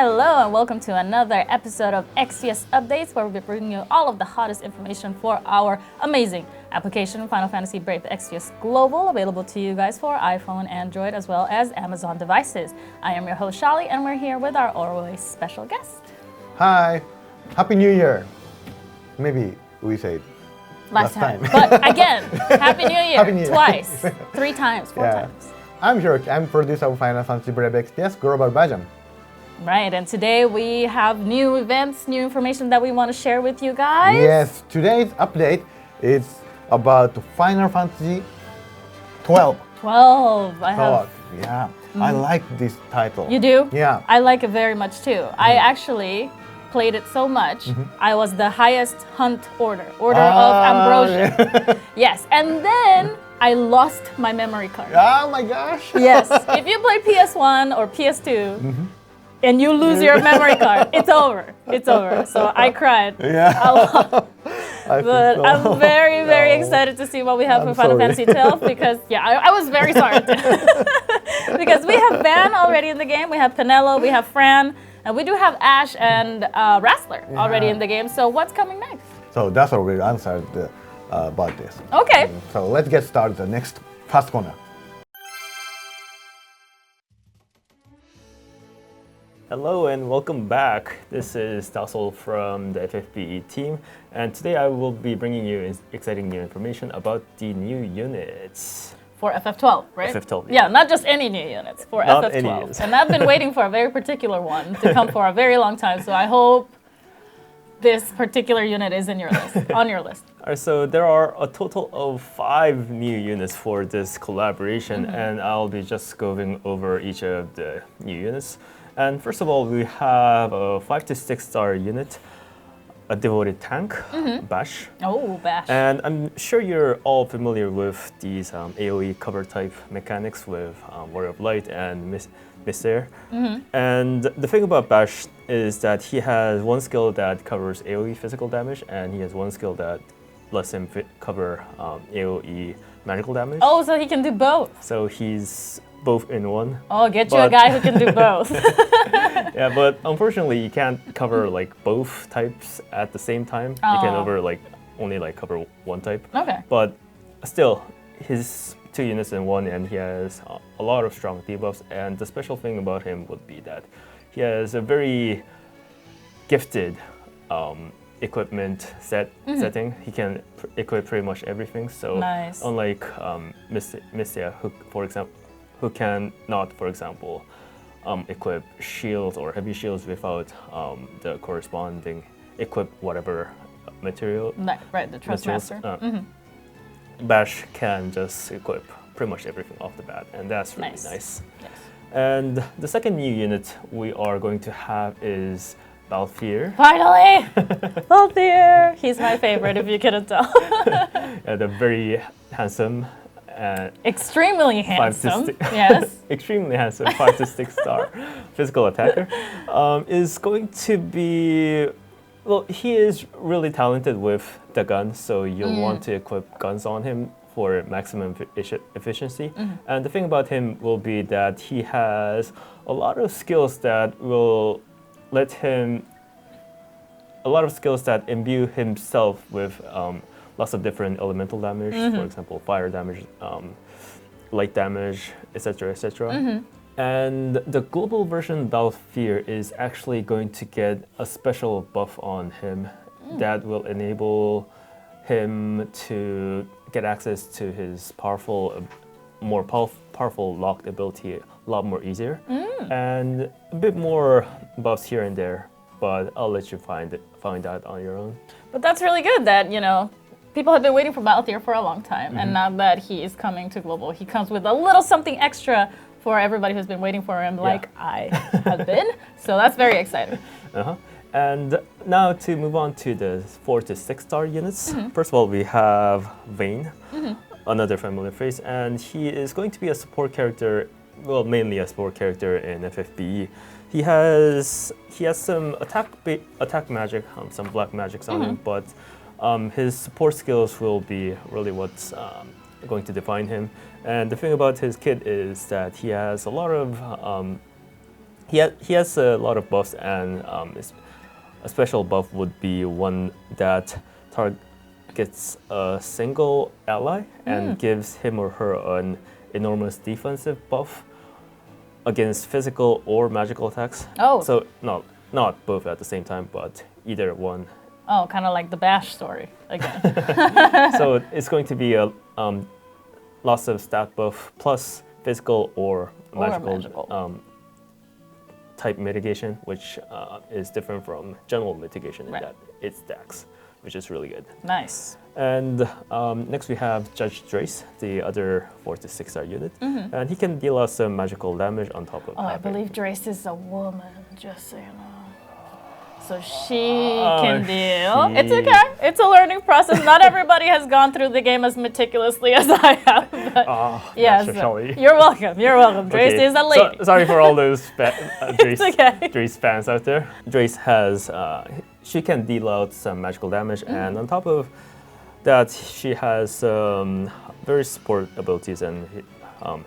Hello and welcome to another episode of Exvius Updates, where we'll be bringing you all of the hottest information for our amazing application, Final Fantasy Brave Exvius Global, available to you guys for iPhone, Android, as well as Amazon devices. I am your host, Shaly, and we're here with our always special guest. Hi, Happy New Year. Maybe we said Last time. But again, Happy New Year. Happy New Year. Twice, 3 times, 4 times. I'm Hiroki. I'm producer of Final Fantasy Brave Exvius Global version. Right, and today we have new events, new information that we want to share with you guys. Yes, today's update is about Final Fantasy 12. 12. Yeah, I like this title. You do? Yeah. I like it very much too. I actually played it so much, I was the highest hunt order of Ambrosia. Yeah. Yes, and then I lost my memory card. Oh my gosh. Yes, if you play PS1 or PS2, and you lose your memory card, it's over. It's over. So I cried a lot. But I'm very, very excited to see what we have for Final Fantasy 12 because, I was very sorry too. Because we have Vane already in the game, we have Penelo, we have Fran, and we do have Ash and Rassler already in the game. So what's coming next? So that's what we answered about this. Okay. So let's get started. The next fast corner. Hello and welcome back. This is Tassel from the FFBE team, and today I will be bringing you exciting new information about the new units. For FF12, right? FF12. Yeah, not just any new units, for Not FF12. any units. And I've been waiting for a very particular one to come for a very long time, so I hope this particular unit is in your list, on your list. Alright, so there are a total of 5 new units for this collaboration, and I'll be just going over each of the new units. And first of all, we have a 5 to 6 star unit, a devoted tank, Bash. Oh, Bash. And I'm sure you're all familiar with these AoE cover type mechanics with Warrior of Light and Mister. And the thing about Bash is that he has one skill that covers AoE physical damage, and he has one skill that lets him cover AoE magical damage. Oh, so he can do both. So he's both in one. Oh, get you a guy who can do both. Yeah, but unfortunately you can't cover like both types at the same time. You can only cover one type. Okay. But still, his 2 units in one, and he has a lot of strong debuffs. And the special thing about him would be that he has a very gifted equipment setting. He can equip pretty much everything. So nice. Unlike Mystia, who can not, for example, equip shields or heavy shields without the corresponding equip whatever material. Right, the Trustmaster. Bash can just equip pretty much everything off the bat, and that's really nice. Yes. And the second new unit we are going to have is Balthier. Finally! Balthier! He's my favorite, if you couldn't tell. The very handsome. Extremely handsome, yes. Extremely handsome 5 to 6 star physical attacker is going to be, well, he is really talented with the gun, so you'll want to equip guns on him for maximum efficiency. And the thing about him will be that he has a lot of skills that will let him, imbue himself with lots of different elemental damage, for example, fire damage, light damage, etc., etc. And the global version Balthier is actually going to get a special buff on him that will enable him to get access to his more powerful locked ability a lot more easier, and a bit more buffs here and there. But I'll let you find out on your own. But that's really good that, people have been waiting for Balthier for a long time, and now that he is coming to Global, he comes with a little something extra for everybody who's been waiting for him, like I have been. So that's very exciting. And now to move on to the 4 to 6 star units. First of all, we have Vane, another familiar face, and he is going to be a support character, well, mainly a support character in FFBE. He has some attack magic, some black magics on him, but his support skills will be really what's going to define him. And the thing about his kit is that he has a lot of he has a lot of buffs, and a special buff would be one that targets a single ally and gives him or her an enormous defensive buff against physical or magical attacks. Oh. So not both at the same time, but either one. Oh, kind of like the Bash story again. So it's going to be a loss of stat buff plus physical or magical. Type mitigation, which is different from general mitigation in that it stacks, which is really good. Nice. And next we have Judge Drace, the other 4 to 6 star unit, and he can deal us some magical damage on top of. Oh, I believe Drace is a woman, just so you know. So she can deal. It's okay. It's a learning process. Not everybody has gone through the game as meticulously as I have. But yes, Shaly. You're welcome. You're welcome. Drace is a lady. So, sorry for all those Drace, okay. Drace fans out there. Drace has, she can deal out some magical damage, and on top of that, she has very support abilities, and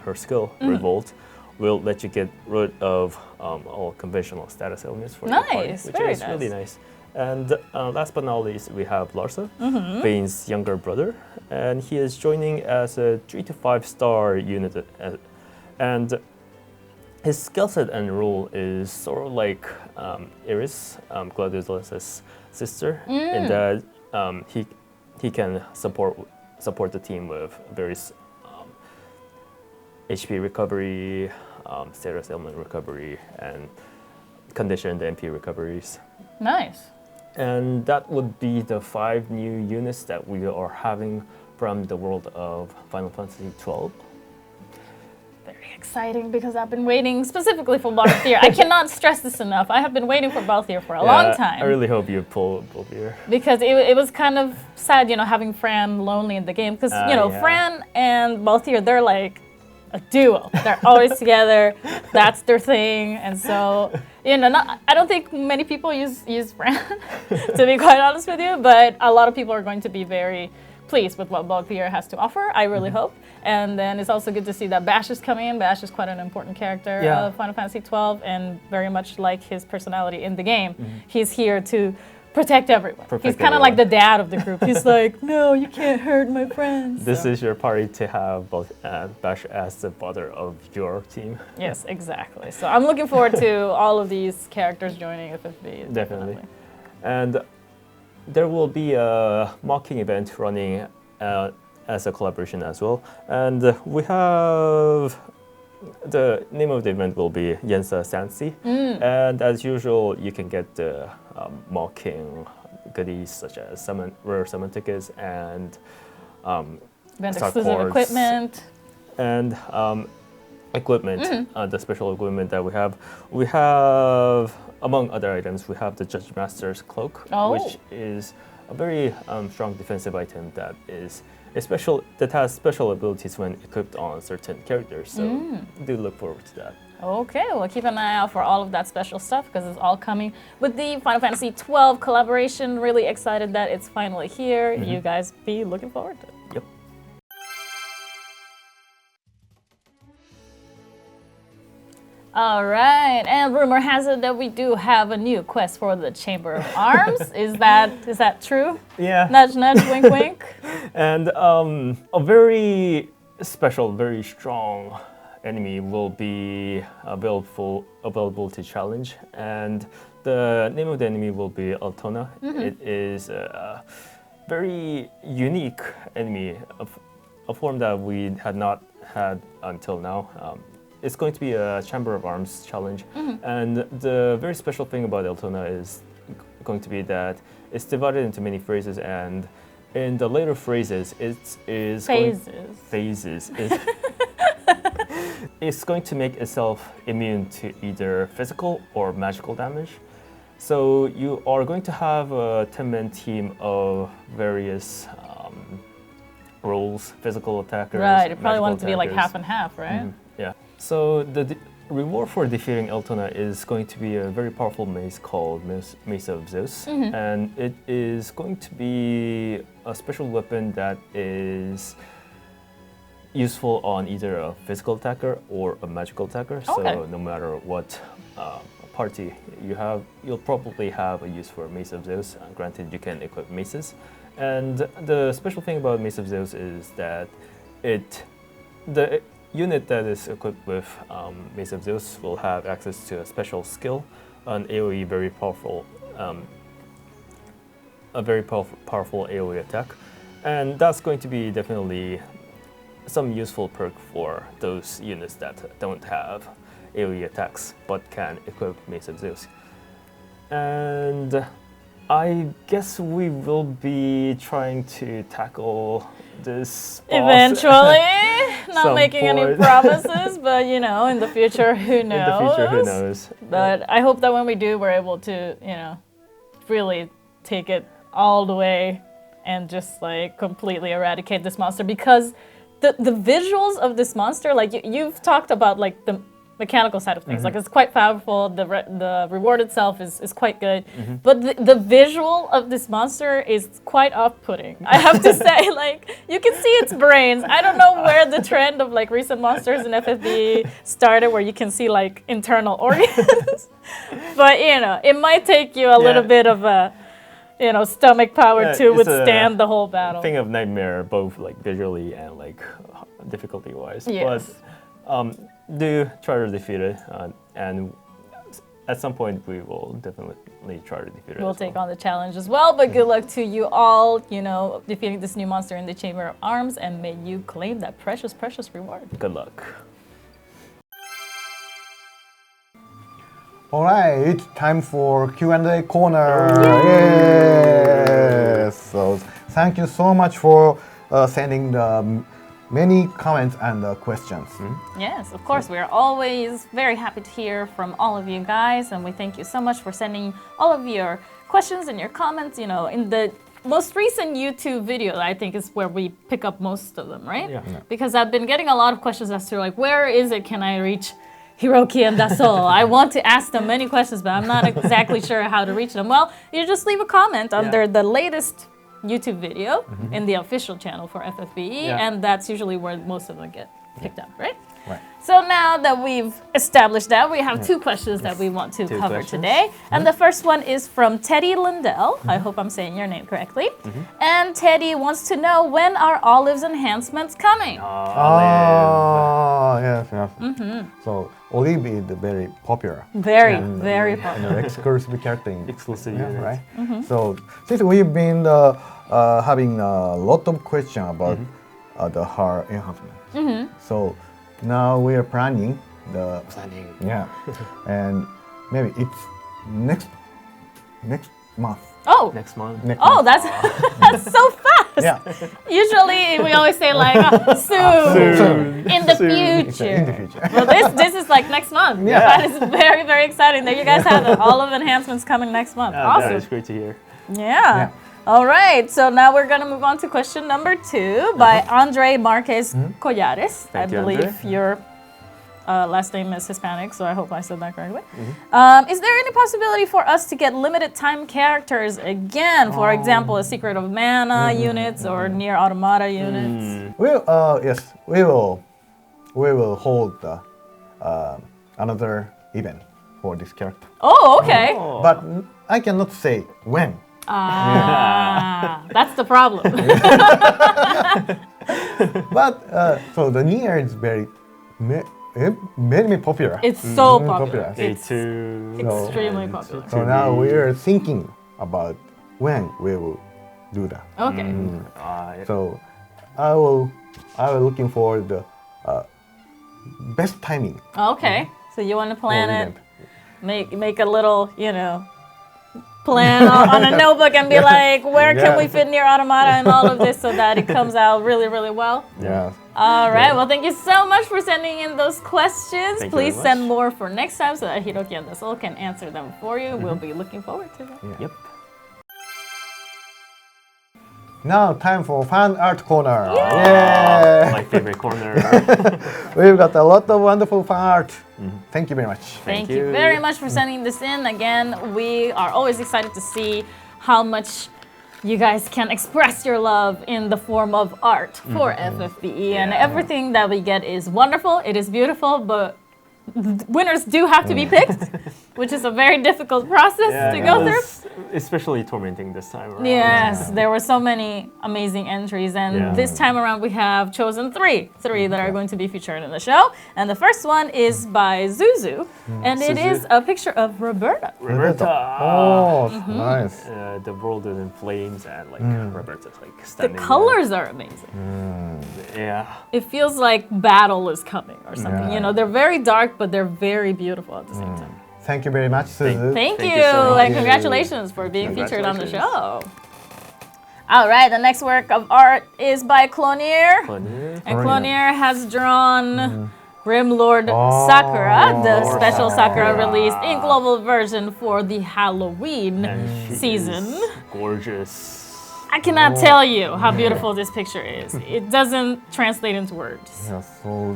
her skill, Revolt, will let you get rid of all conventional status elements for your party, which is really nice. And last but not least, we have Larsa, Vane's younger brother, and he is joining as a 3 to 5 star unit, and his skill set and role is sort of like Iris, Gladiolus' sister, in that he can support the team with various HP recovery, status element recovery, and conditioned MP recoveries. Nice. And that would be the 5 new units that we are having from the world of Final Fantasy XII. Very exciting, because I've been waiting specifically for Balthier. I cannot stress this enough. I have been waiting for Balthier for a long time. I really hope you pull Balthier. Because it was kind of sad, having Fran lonely in the game. Because, Fran and Balthier, they're like a duo. They're always together. That's their thing. And so, I don't think many people use Fran, to be quite honest with you. But a lot of people are going to be very pleased with what Balthier has to offer. I really hope. And then it's also good to see that Bash is coming in. Bash is quite an important character of Final Fantasy XII, and very much like his personality in the game, he's here to protect everyone. He's kind of like the dad of the group. He's like, no, you can't hurt my friends. This is your party to have both Bash as the father of your team. Yes, exactly. So I'm looking forward to all of these characters joining FFBE. Definitely. And there will be a mocking event running as a collaboration as well. And we have, the name of the event will be Yensa Sansi. And as usual, you can get the mocking goodies such as rare summon tickets and event-exclusive equipment. And equipment, the special equipment that we have. We have, among other items, we have the Judge Master's Cloak, which is a very strong defensive item that has special abilities when equipped on certain characters. So do look forward to that. Okay, well, keep an eye out for all of that special stuff, because it's all coming with the Final Fantasy XII collaboration. Really excited that it's finally here. You guys be looking forward to it. Yep. All right, and rumor has it that we do have a new quest for the Chamber of Arms. Is that true? Yeah. Nudge, nudge, wink, wink. And a very special, very strong enemy will be available to challenge, and the name of the enemy will be Eltona. It is a very unique enemy, a form that we had not had until now. It's going to be a Chamber of Arms challenge, and the very special thing about Eltona is going to be that it's divided into many phases, and in the later phases, it's going to make itself immune to either physical or magical damage. So you are going to have a 10-man team of various roles, physical attackers. Right, it probably wanted to be like attackers. half and half, right? Yeah. So the reward for defeating Eltona is going to be a very powerful mace called Mace of Zeus, and it is going to be a special weapon that is useful on either a physical attacker or a magical attacker. Okay. So no matter what party you have, you'll probably have a use for Mace of Zeus. Granted, you can equip maces. And the special thing about Mace of Zeus is that the unit that is equipped with Mace of Zeus will have access to a special skill, an AoE very powerful, a very powerful AoE attack, and that's going to be definitely some useful perk for those units that don't have AoE attacks but can equip Mace of Zeus. And I guess we will be trying to tackle this boss eventually. Not making any point. promises, but you know, in the future, who knows? In the future, who knows? But I hope that when we do, we're able to, you know, really take it all the way and just like completely eradicate this monster, because the visuals of this monster, like you've talked about, like the mechanical side of things, like it's quite powerful. The reward itself is quite good, but the visual of this monster is quite off-putting. I have to say, like you can see its brains. I don't know where the trend of like recent monsters in FFBE started, where you can see like internal organs, but you know, it might take you a little bit of a, you know, stomach power to withstand the whole battle. Thing of nightmare, both like visually and like difficulty-wise. Yes. But do try to defeat it, and at some point we will definitely try to defeat it. We'll take on the challenge as well, but good luck to you all, you know, defeating this new monster in the Chamber of Arms, and may you claim that precious, precious reward. Good luck. All right, it's time for Q&A corner. Yes. So thank you so much for sending the many comments and questions. Yes, of course. We're always very happy to hear from all of you guys, and we thank you so much for sending all of your questions and your comments. You know, in the most recent YouTube video, I think is where we pick up most of them, right? Yeah. Because I've been getting a lot of questions as to like, where is it? Can I reach Hiroki and Dasol? I want to ask them many questions, but I'm not exactly sure how to reach them. Well, you just leave a comment under the latest YouTube video in the official channel for FFBE, and that's usually where most of them get picked up, right? Right. So now that we've established that, we have two questions that we want to cover today. And the first one is from Teddy Lindell. I hope I'm saying your name correctly. And Teddy wants to know, when are Olive's enhancements coming? Oh, yes, yes. So Olive is very popular. Very, very And popular. exclusive character. Exclusive Yeah, unit. right? So since we've been having a lot of questions about her enhancement, so now we are planning the and maybe it's next month. Oh, Next month. that's that's so fast. Yeah. Usually we always say like soon, in the future. In the future. Well, this is like next month. Yeah. That is very, very exciting that you guys have all of the enhancements coming next month. Awesome. That is great to hear. Yeah. All right. So now we're going to move on to question number 2 by Andre Marquez Collares. Thank I you, believe Andre. your last name is Hispanic, so I hope I said that correctly. Is there any possibility for us to get limited time characters again? For example, a Secret of Mana units or Near Automata units? Well, yes, we will hold another event for this character. Oh, okay. But I cannot say when. That's the problem. But so the Nier is very popular. It's so popular. It's Extremely popular. So now we are thinking about when we will do that. Okay. So I will looking for the best timing. Okay. So you want to plan for it, event. make a little, you know, plan on a notebook and be like, where can we fit Near Automata and all of this so that it comes out really, really well? Yeah. All right. Well, thank you so much for sending in those questions. Thank you Please very send much. more for next time so that Hiroki and Dasol can answer them for you. We'll be looking forward to that. Yep. Now time for fan art corner. My favorite corner. We've got a lot of wonderful fan art. Thank you very much. Thank you very much for sending this in. Again, we are always excited to see how much you guys can express your love in the form of art for FFBE, and everything that we get is wonderful. It is beautiful, but winners do have to be picked, which is a very difficult process to go through. Especially tormenting this time around. Yes, there were so many amazing entries, and this time around we have chosen three that are going to be featured in the show. And the first one is by Zuzu, and it is a picture of Roberta. Oh, nice. The world is in flames, and like Roberta's like The standing colors are amazing. there. Yeah. It feels like battle is coming or something. You know, they're very dark, but they're very beautiful at the same time. Thank you very much, Suzu. Thank you, you so much. and congratulations for being featured on the show. All right, the next work of art is by Clonier. And Clonier has drawn Grimlord Sakura, the special Sakura released in global version for the Halloween season. Gorgeous. I cannot tell you how beautiful this picture is. It doesn't translate into words. Yeah,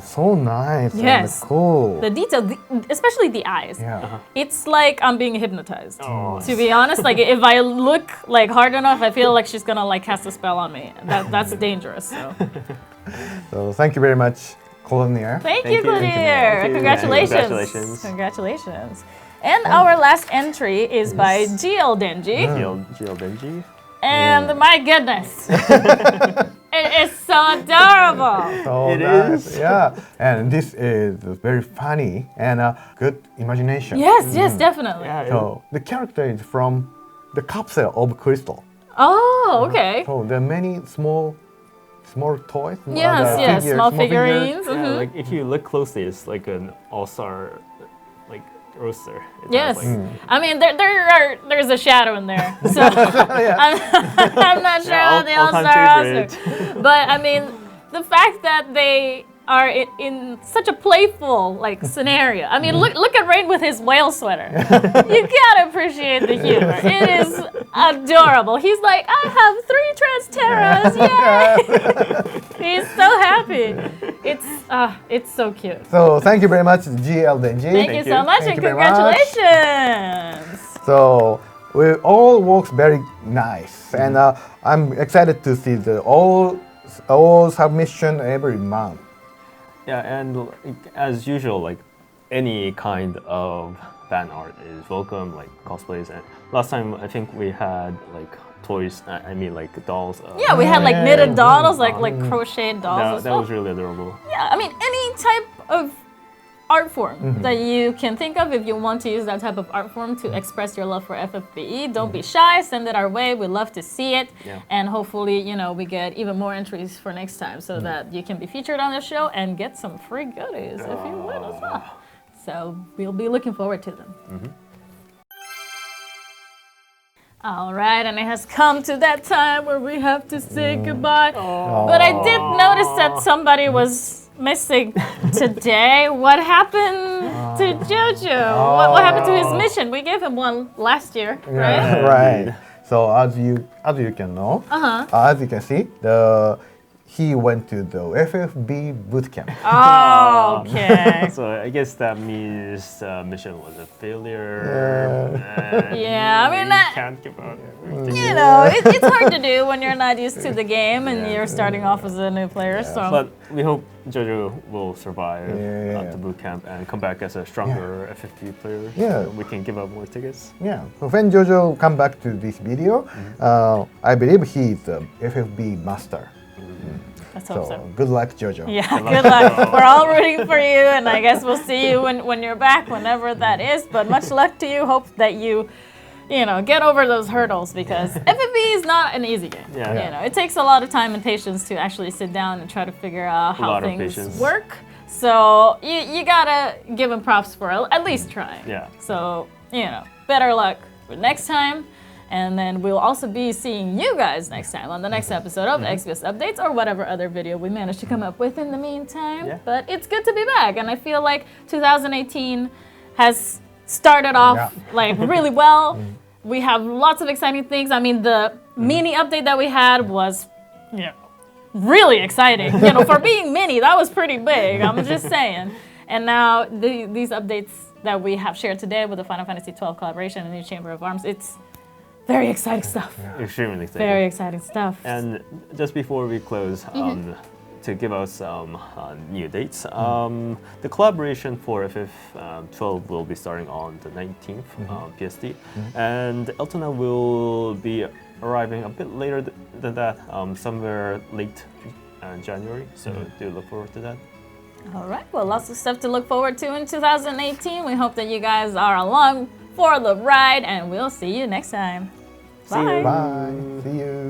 so nice. Yes. And cool. The detail, especially the eyes. Yeah. It's like I'm being hypnotized. To be honest, like if I look like hard enough, I feel like she's gonna like cast a spell on me. That's dangerous. So thank you very much, Clonier. Thank you, Clonier. Congratulations. Congratulations. And our last entry is by GL Denji. GL Denji. And my goodness, it is so adorable. So It nice. is. Yeah, and this is very funny and good imagination. Yes, definitely. Yeah. So the character is from the capsule of crystal. Oh, okay. So there are many small toys. Yes, small figurines. Yeah, like if you look closely, it's like an all-star, like roaster. It Yes, has, like, I mean there's a shadow in there, so I'm not sure how the all-time all-star favorite. roster. But I mean the fact that they are in such a playful like scenario. I mean look at Rain with his whale sweater. You gotta appreciate the humor. It is adorable. He's like, I have 3 Transteras, yay! He's so happy. It's so cute. So thank you very much, GL Denji. Thank you so much, Thank and you very much. congratulations. So we all works very nice, and I'm excited to see the all submission every month. Yeah, and like, as usual, like any kind of fan art is welcome, like cosplays. And last time I think we had like toys. I mean like dolls. Yeah, we had like knitted dolls, like crocheted dolls. as That well. was really adorable. Yeah, I mean any type of art form that you can think of, if you want to use that type of art form to express your love for FFBE, don't be shy, send it our way. We'd love to see it. Yeah. And hopefully, you know, we get even more entries for next time so that you can be featured on the show and get some free goodies if you win as well. So we'll be looking forward to them. All right, and it has come to that time where we have to say goodbye. But I did notice that somebody was missing today. What happened to JoJo? What happened to his mission? We gave him one last year, right? Right. So as you can know, as you can see, he went to the FFB bootcamp. Oh, okay. So I guess that means the mission was a failure. Yeah, I mean, you can't give up. you know, it's hard to do when you're not used to the game and you're starting off as a new player. So, But we hope JoJo will survive the boot camp and come back as a stronger FFB player. Yeah. So we can give out more tickets. Yeah. So when JoJo come back to this video, I believe he is the FFB master. let's hope so. Good luck, JoJo. Yeah, good luck. We're all rooting for you, and I guess we'll see you when you're back, whenever that is. But much luck to you. Hope that you know, get over those hurdles, because FFB is not an easy game. Yeah. You know, it takes a lot of time and patience to actually sit down and try to figure out how things work. So you gotta give them props for at least trying. Yeah. So, you know, better luck for next time. And then we'll also be seeing you guys next time on the next episode of Exvius Updates, or whatever other video we manage to come up with in the meantime. Yeah. But it's good to be back, and I feel like 2018 has started off like really well. We have lots of exciting things. I mean, the mini update that we had was, you know, really exciting. You know, for being mini, that was pretty big. I'm just saying. And now these updates that we have shared today with the Final Fantasy XII collaboration and New Chamber of Arms, Very exciting stuff. Extremely exciting. Very exciting stuff. And just before we close, to give us some new dates, the collaboration for FF12 will be starting on the 19th PST, and Eltona will be arriving a bit later than that, somewhere late January. So do look forward to that. All right. Well, lots of stuff to look forward to in 2018. We hope that you guys are along for the ride, and we'll see you next time. See you. Bye. See you.